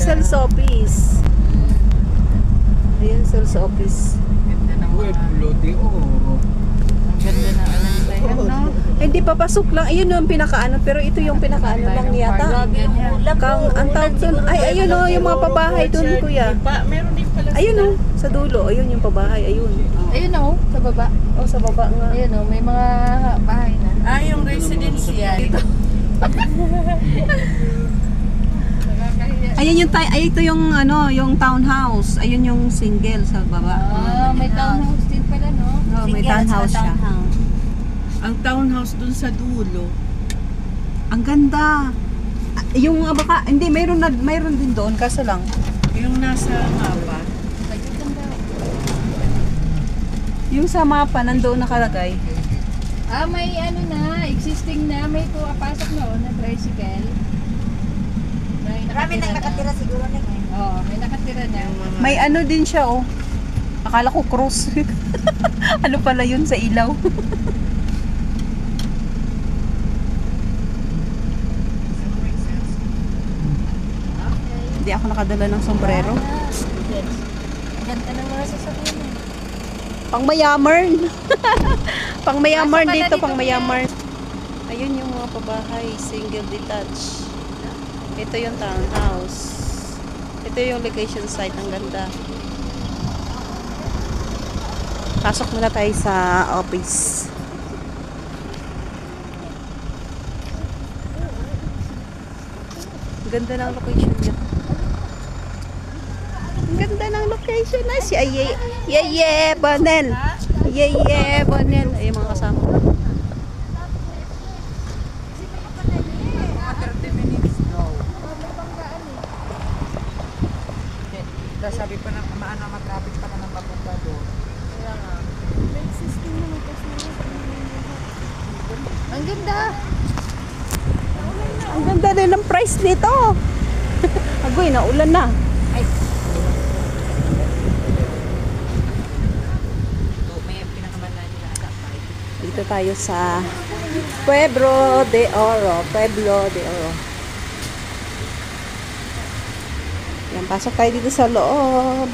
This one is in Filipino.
sales office. Ayan, sales office. Ganda ng mga... Pueblo de Oro. Ang ganda ng ano nila yan, no? Hindi papasok lang. Ayun yung pinakaano. Pero ito yung pinakaano lang yata. Ang tawag dun. Ay, ayun o. Yung mga pabahay dun, kuya. Meron din pala Ayun o. Sa dulo. Ayun yung pabahay. Ayun. Ayun o, sa baba. Oh, sa baba nga. Ayun o, may mga bahay na. yung residence yan. Ayun yung ay ito yung ano, yung townhouse. Ayun yung single sa baba. May townhouse din pala, no? Oh, may townhouse siya. Ang townhouse dun sa dulo. Ang ganda. Yung baka hindi mayroon din doon kaso lang. Yung nasa mapa. Ganda. Yung sa mapa nandoon nakalagay. May ano na, existing na, may pumapasok noon na tricycle. Marami nang nakatira siguro na eh. Oo, may nakatira na. May ano din siya oh. Akala ko cross. Ano pala yun sa ilaw? Hindi ako nakadala ng sombrero. Ganda ng mga sasakyan eh. Pang mayaman. Pang mayaman Pasok ka na dito, dito, pang mayaman. Ayun yung mga pabahay, single detached. Ito yung townhouse. Ito yung location site, ang ganda. Pasok muna tayo sa office. Ganda ng location niya. Ang ganda ng location na si Yeye Bonel. Yeye Bonel. Ay, mga kasama. Sabi pa ng maana matraffic pa na ng papunta doon. Ang ganda! Ang ganda din ng price nito. Agoy, naulan na. Ay, May pinakabalan nila agad. Dito tayo sa Pueblo de Oro. Pueblo de Oro. Yan, pasok tayo dito sa loob.